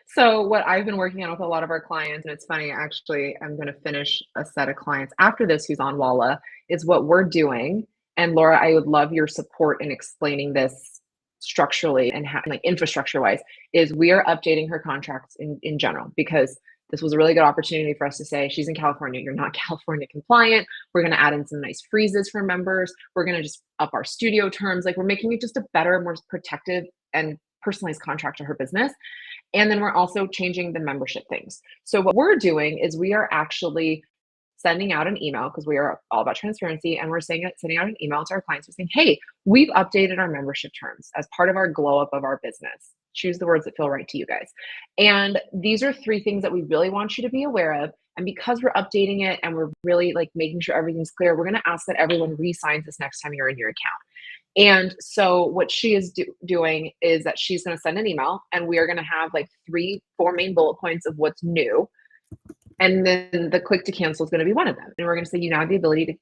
So what I've been working on with a lot of our clients, and it's funny, actually, I'm going to finish a set of clients after this who's on Walla, is what we're doing. And Laura, I would love your support in explaining this structurally and like infrastructure wise, is we are updating her contracts in general because this was a really good opportunity for us to say, she's in California, you're not California compliant. We're going to add in some nice freezes for members. We're going to just up our studio terms. Like we're making it just a better, more protective and personalized contract to her business. And then we're also changing the membership things. So what we're doing is we are actually sending out an email because we are all about transparency, and we're sending out an email to our clients. We're saying, hey, we've updated our membership terms as part of our glow up of our business. Choose the words that feel right to you guys. And these are 3 things that we really want you to be aware of. And because we're updating it and we're really like making sure everything's clear, we're going to ask that everyone re-signs this next time you're in your account. And so what she is doing is that she's going to send an email, and we are going to have like 4 main bullet points of what's new. And then the click to cancel is going to be one of them. And we're going to say, you now have the ability to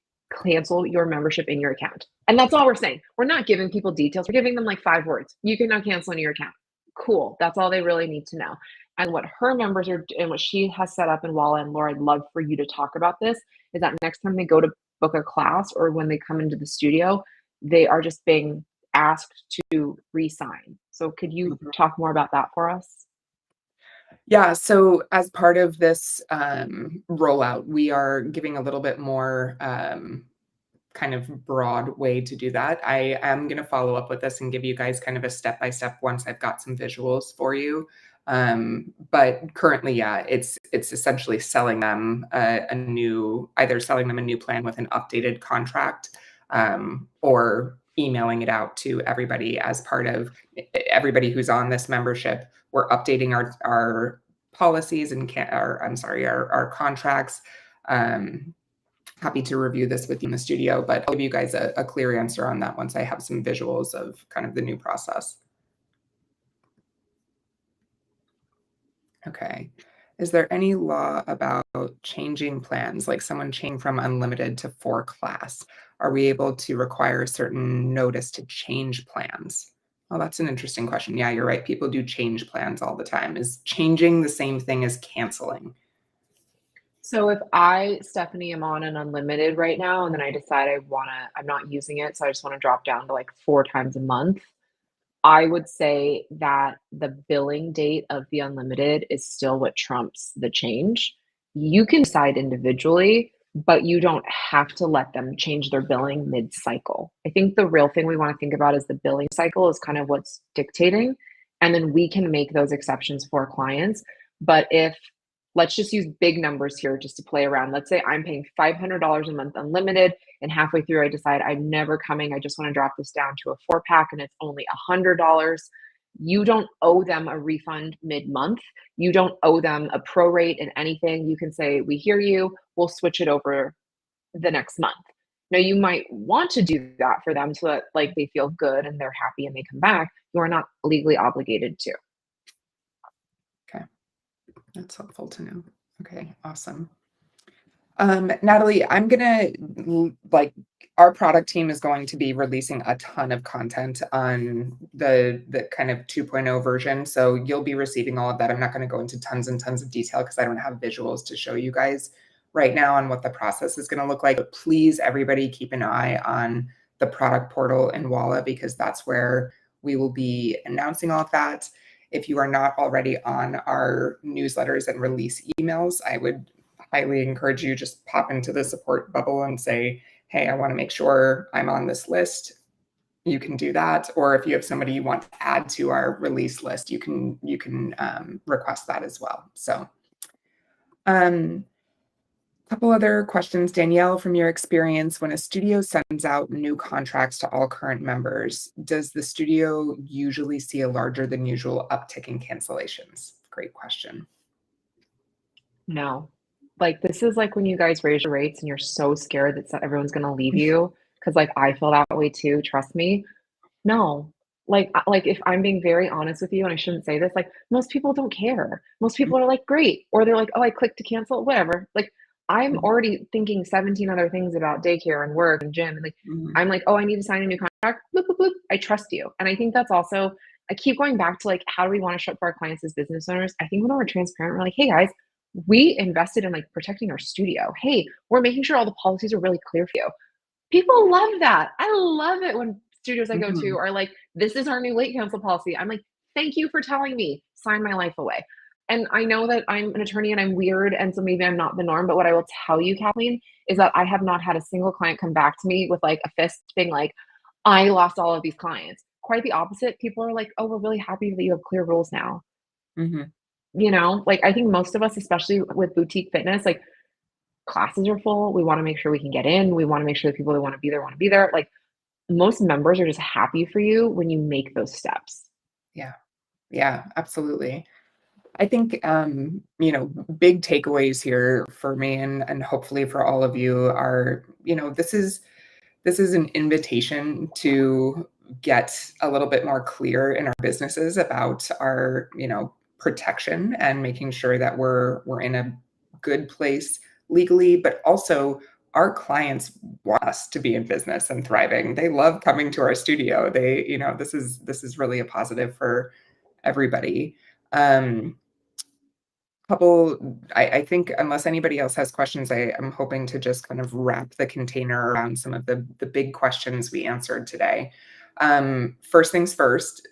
cancel your membership in your account. And that's all we're saying. We're not giving people details. We're giving them like 5 words. You can now cancel in your account. Cool. That's all they really need to know. And what her members are, and what she has set up in Walla, and Laura, I'd love for you to talk about this, is that next time they go to book a class or when they come into the studio, they are just being asked to re-sign. So could you talk more about that for us? Yeah, so as part of this rollout, we are giving a little bit more kind of broad way to do that. I am going to follow up with this and give you guys kind of a step-by-step once I've got some visuals for you. But currently, yeah, it's essentially selling them either selling them a new plan with an updated contract, or emailing it out to everybody as part of everybody who's on this membership. We're updating our policies and our contracts. Happy to review this with you in the studio, but I'll give you guys a clear answer on that once I have some visuals of kind of the new process. Okay. Is there any law about changing plans, like someone changing from unlimited to 4 class? Are we able to require a certain notice to change plans? Well, that's an interesting question. Yeah, you're right. People do change plans all the time. Is changing the same thing as canceling? So if I, Stephanie, am on an unlimited right now, and then I decide I'm not using it, so I just want to drop down to like 4 times a month, I would say that the billing date of the unlimited is still what trumps the change. You can decide individually, but you don't have to let them change their billing mid-cycle. I think the real thing we want to think about is the billing cycle is kind of what's dictating, and then we can make those exceptions for clients. But if let's just use big numbers here just to play around. Let's say I'm paying $500 a month unlimited, and halfway through I decide I'm never coming. I just want to drop this down to a 4-pack and it's only $100. You don't owe them a refund mid-month. You don't owe them a prorate in anything. You can say, we hear you, we'll switch it over the next month. Now you might want to do that for them so that like they feel good and they're happy and they come back. You are not legally obligated to. Okay. That's helpful to know. Okay, awesome. Natalie, I'm gonna our product team is going to be releasing a ton of content on the kind of 2.0 version. So you'll be receiving all of that. I'm not going to go into tons and tons of detail because I don't have visuals to show you guys right now on what the process is going to look like. But please, everybody, keep an eye on the product portal in Walla because that's where we will be announcing all of that. If you are not already on our newsletters and release emails, I would highly encourage you just pop into the support bubble and say, hey, I want to make sure I'm on this list. You can do that. Or if you have somebody you want to add to our release list, you can request that as well. So couple other questions. Danielle, from your experience, when a studio sends out new contracts to all current members, does the studio usually see a larger than usual uptick in cancellations? Great question. No. Like, this is like when you guys raise your rates and you're so scared that everyone's going to leave you. Cause like I feel that way too. Trust me. No. Like if I'm being very honest with you, and I shouldn't say this, like most people don't care. Most people are like, great. Or they're like, oh, I clicked to cancel, whatever. Like I'm already thinking 17 other things about daycare and work and gym. And like, I'm like, oh, I need to sign a new contract. Bloop, bloop, bloop. I trust you. And I think that's also, I keep going back to like, how do we want to show up for our clients as business owners? I think when we're transparent, we're like, hey guys, we invested in like protecting our studio. Hey, we're making sure all the policies are really clear for you. People love that. I love it when studios I go to are like, this is our new late cancel policy. I'm like, thank you for telling me, sign my life away. And I know that I'm an attorney and I'm weird, and so maybe I'm not the norm, but what I will tell you, Kathleen, is that I have not had a single client come back to me with like a fist being like, I lost all of these clients. Quite the opposite. People are like, oh, we're really happy that you have clear rules now. You know, like I think most of us, especially with boutique fitness, like classes are full. We want to make sure we can get in. We want to make sure the people that want to be there want to be there. Like most members are just happy for you when you make those steps. Yeah. Yeah, absolutely. I think, big takeaways here for me and hopefully for all of you are, this is an invitation to get a little bit more clear in our businesses about our, protection and making sure that we're in a good place legally, but also our clients want us to be in business and thriving. They love coming to our studio. This is really a positive for everybody. Um, I think unless anybody else has questions, I'm hoping to just kind of wrap the container around some of the big questions we answered today. First things first,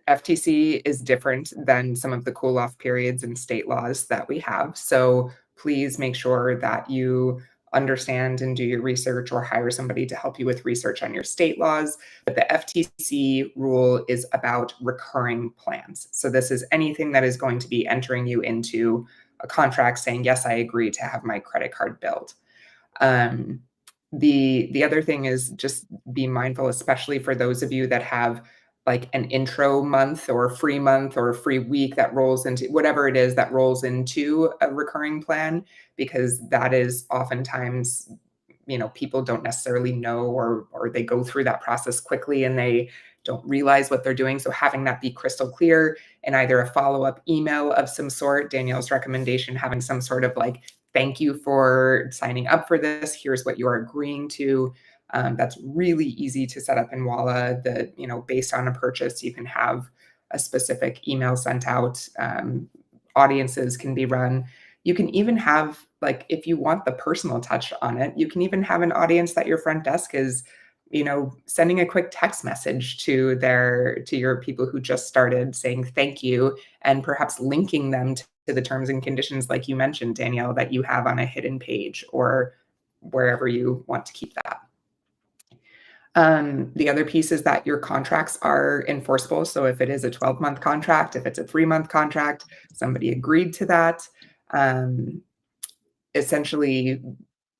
FTC is different than some of the cool off periods and state laws that we have. So please make sure that you understand and do your research or hire somebody to help you with research on your state laws. But the FTC rule is about recurring plans. So this is anything that is going to be entering you into a contract saying, yes, I agree to have my credit card billed. The other thing is just be mindful, especially for those of you that have like an intro month or a free month or a free week that rolls into whatever it is that rolls into a recurring plan, because that is oftentimes, people don't necessarily know or they go through that process quickly and they don't realize what they're doing. So having that be crystal clear in either a follow-up email of some sort, Danielle's recommendation, having some sort of like, thank you for signing up for this. Here's what you are agreeing to. That's really easy to set up in Walla. That, based on a purchase, you can have a specific email sent out. Audiences can be run. You can even have, like, if you want the personal touch on it, you can even have an audience that your front desk is, sending a quick text message to your people who just started saying thank you, and perhaps linking them to the terms and conditions, like you mentioned, Danielle, that you have on a hidden page or wherever you want to keep that. The other piece is that your contracts are enforceable. So if it is a 12-month contract, if it's a 3-month contract, somebody agreed to that. Essentially,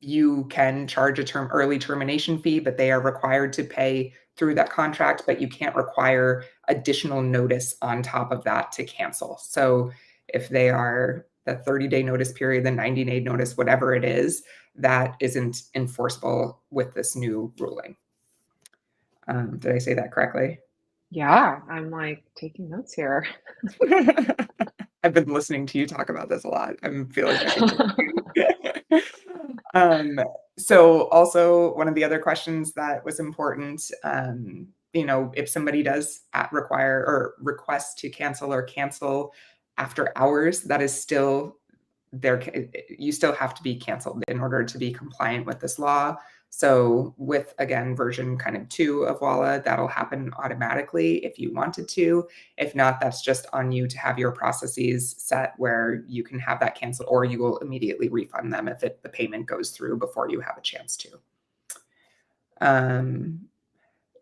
you can charge a early termination fee, but they are required to pay through that contract, but you can't require additional notice on top of that to cancel. So if they are the 30-day notice period, the 90-day notice, whatever it is, that isn't enforceable with this new ruling. Did I say that correctly? Yeah, I'm like taking notes here. I've been listening to you talk about this a lot. I'm feeling like so also one of the other questions that was important, if somebody does require or request to cancel or cancel after hours, that is still there. You still have to be canceled in order to be compliant with this law. So with, again, version kind of 2 of Walla, that'll happen automatically if you wanted to. If not, that's just on you to have your processes set where you can have that canceled, or you will immediately refund them if the payment goes through before you have a chance to.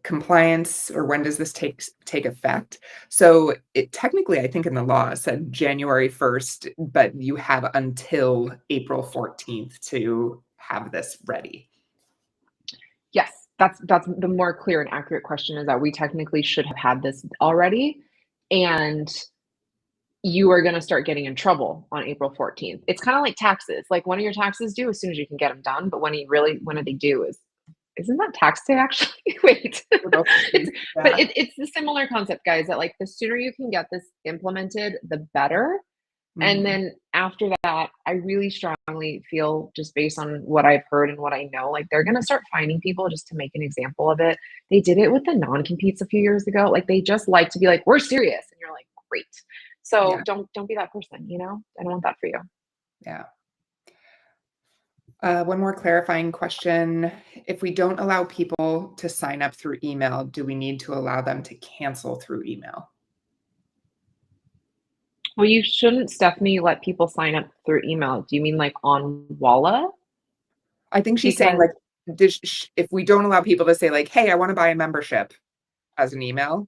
Compliance, or when does this take effect? So it technically, I think in the law said January 1st, but you have until April 14th to have this ready. Yes, that's the more clear and accurate question, is that we technically should have had this already, and you are going to start getting in trouble on April 14th. It's kind of like taxes. Like, when are your taxes due? As soon as you can get them done. But when are they due? Isn't that tax day actually? Wait, But it's the similar concept, guys, that like the sooner you can get this implemented, the better. And then after that, I really strongly feel, just based on what I've heard and what I know, like they're going to start finding people just to make an example of it. They did it with the non-competes a few years ago. Like, they just like to be like, we're serious. And you're like, great. So don't be that person, I don't want that for you. Yeah. One more clarifying question. If we don't allow people to sign up through email, do we need to allow them to cancel through email? Well, you shouldn't, Stephanie, let people sign up through email. Do you mean like on Walla? I think she's saying, like, if we don't allow people to say, like, hey, I want to buy a membership as an email,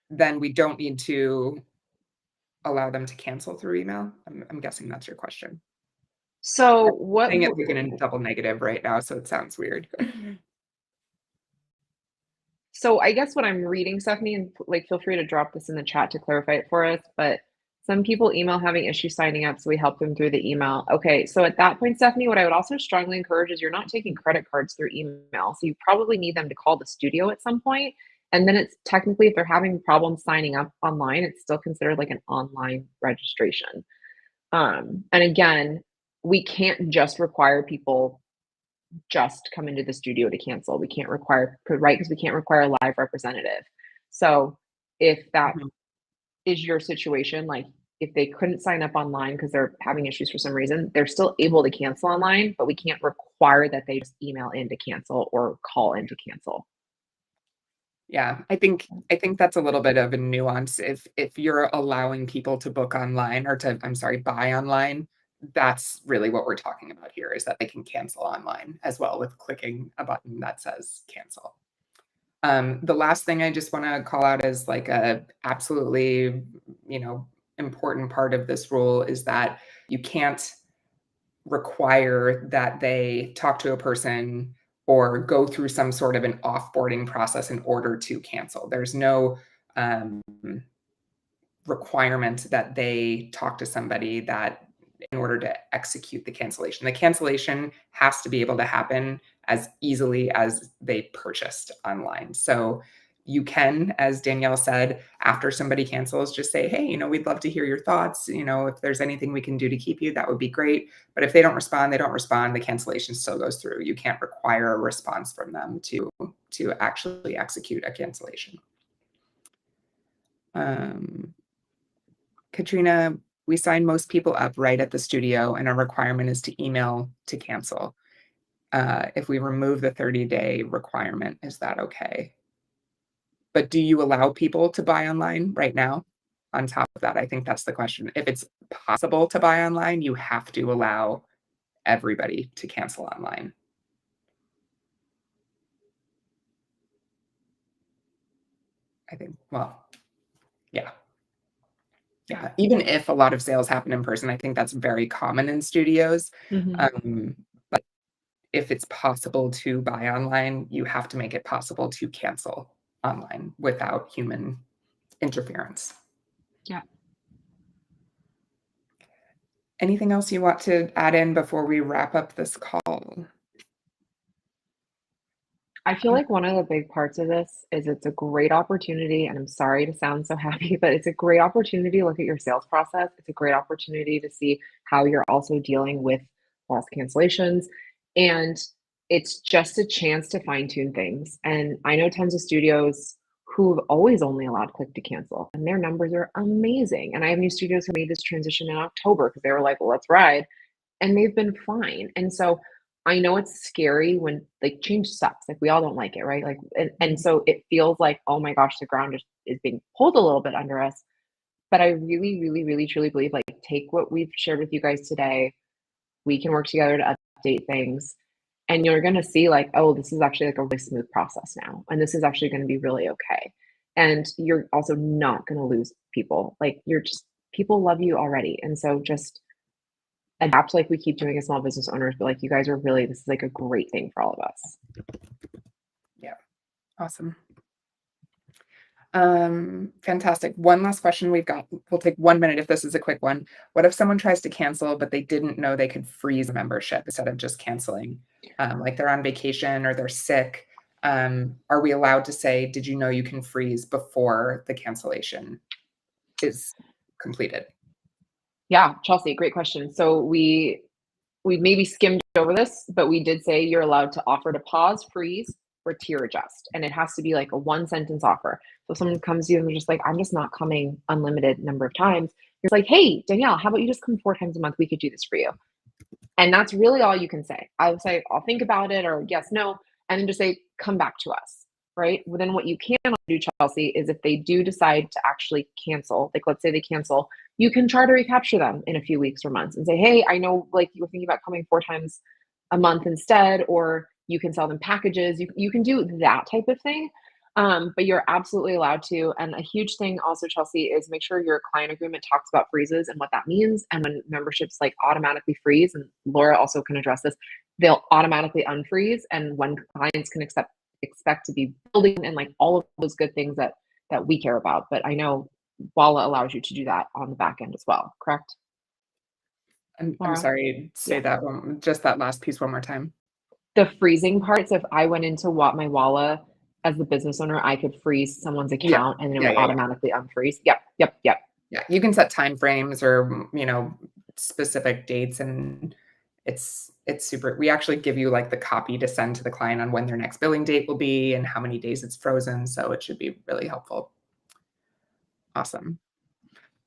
then we don't need to allow them to cancel through email. I'm guessing that's your question. So I'm what? saying it in double negative right now, so it sounds weird. So I guess what I'm reading, Stephanie, and like feel free to drop this in the chat to clarify it for us, but some people email having issues signing up, so we help them through the email. Okay, so at that point, Stephanie, what I would also strongly encourage is you're not taking credit cards through email. So you probably need them to call the studio at some point. And then it's technically, if they're having problems signing up online, it's still considered like an online registration. And again, we can't just require people just come into the studio to cancel. We can't require, right? Because we can't require a live representative. So if that Mhm. is your situation, like if they couldn't sign up online because they're having issues for some reason, they're still able to cancel online, but we can't require that they just email in to cancel or call in to cancel. Yeah, I think that's a little bit of a nuance. If you're allowing people to book online or to, I'm sorry, buy online, that's really what we're talking about here, is that they can cancel online as well with clicking a button that says cancel. The last thing I just want to call out as like a absolutely, important part of this rule is that you can't require that they talk to a person or go through some sort of an offboarding process in order to cancel. There's no requirement that they talk to somebody that in order to execute the cancellation. The cancellation has to be able to happen as easily as they purchased online. So you can, as Danielle said, after somebody cancels, just say, hey, we'd love to hear your thoughts. If there's anything we can do to keep you, that would be great. But if they don't respond, they don't respond. The cancellation still goes through. You can't require a response from them to actually execute a cancellation. Katrina, we sign most people up right at the studio, and our requirement is to email to cancel. If we remove the 30-day requirement, is that okay? But do you allow people to buy online right now? On top of that, I think that's the question. If it's possible to buy online, you have to allow everybody to cancel online. I think, well, yeah. Yeah, even if a lot of sales happen in person, I think that's very common in studios. Mm-hmm. But if it's possible to buy online, you have to make it possible to cancel online without human interference. Yeah. Anything else you want to add in before we wrap up this call? I feel like one of the big parts of this is it's a great opportunity, and I'm sorry to sound so happy, but it's a great opportunity to look at your sales process. It's a great opportunity to see how you're also dealing with false cancellations. And it's just a chance to fine tune things. And I know tons of studios who've always only allowed click to cancel, and their numbers are amazing. And I have new studios who made this transition in October because they were like, well, let's ride. And they've been fine. And so I know it's scary when like change sucks. Like we all don't like it, right? Like and so it feels like, oh my gosh, the ground is being pulled a little bit under us. But I really, really, really truly believe like take what we've shared with you guys today. We can work together to update things. And you're gonna see like, oh, this is actually like a really smooth process now. And this is actually gonna be really okay. And you're also not gonna lose people. Like you're just people love you already. And so just adapt like we keep doing as small business owners, but like you guys are really, this is like a great thing for all of us. Yeah, awesome. Fantastic. One last question we've got. We'll take 1 minute if this is a quick one. What if someone tries to cancel, but they didn't know they could freeze a membership instead of just canceling? Like they're on vacation or they're sick. Are we allowed to say, did you know you can freeze before the cancellation is completed? Yeah, Chelsea, great question. So we maybe skimmed over this, but we did say you're allowed to offer to pause, freeze, or tier adjust. And it has to be like a one sentence offer. So if someone comes to you and they're just like, I'm just not coming unlimited number of times, you're like, hey, Danielle, how about you just come 4 times a month? We could do this for you. And that's really all you can say. I would say, I'll think about it, or yes, no, and then just say, come back to us. Right. Well, then what you can do, Chelsea, is if they do decide to actually cancel, like let's say they cancel, you can try to recapture them in a few weeks or months and say, hey, I know like you were thinking about coming 4 times a month instead, or you can sell them packages. You can do that type of thing. But you're absolutely allowed to. And a huge thing also, Chelsea, is make sure your client agreement talks about freezes and what that means. And when memberships like automatically freeze, and Laura also can address this, they'll automatically unfreeze. And when clients can expect to be building and like all of those good things that we care about. But I know Walla allows you to do that on the back end as well, correct, I'm Laura? sorry, say Yeah. that one, just that last piece one more time. The freezing part, so if I went into my Walla as the business owner, I could freeze someone's Yeah, account and then it yeah, would yeah, yeah. automatically unfreeze. Yep, yep, yep. Yeah, you can set time frames or, you know, specific dates, and it's super. We actually give you like the copy to send to the client on when their next billing date will be and how many days it's frozen, so it should be really helpful. Awesome.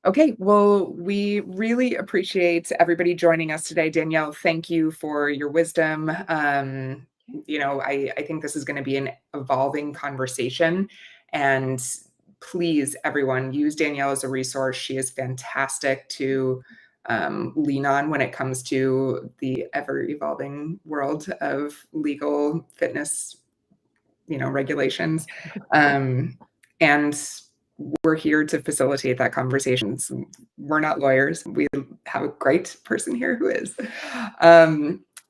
Okay, well, we really appreciate everybody joining us today. Danielle, thank you for your wisdom. You know, I think this is going to be an evolving conversation. And please, everyone, use Danielle as a resource. She is fantastic to lean on when it comes to the ever-evolving world of legal fitness, you know, regulations. And we're here to facilitate that conversation. We're not lawyers. We have a great person here who is.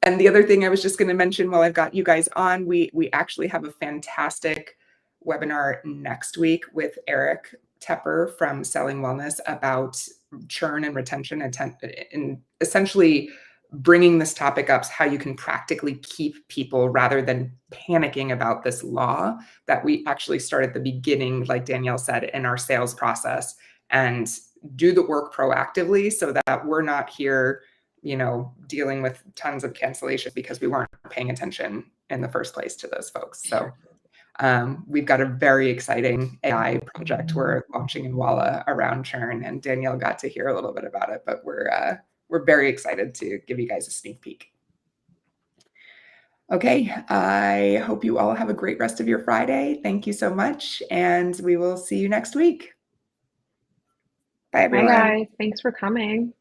And the other thing I was just going to mention while I've got you guys on, we actually have a fantastic webinar next week with Eric Tepper from Selling Wellness about churn and retention and essentially bringing this topic up, how you can practically keep people rather than panicking about this law that we actually start at the beginning, like Danielle said, in our sales process, and do the work proactively so that we're not here, you know, dealing with tons of cancellations because we weren't paying attention in the first place to those folks. So we've got a very exciting AI project we're launching in Walla around churn, and Danielle got to hear a little bit about it, but we're very excited to give you guys a sneak peek. Okay, I hope you all have a great rest of your Friday. Thank you so much, and we will see you next week. Bye, everyone. Bye, guys. Thanks for coming.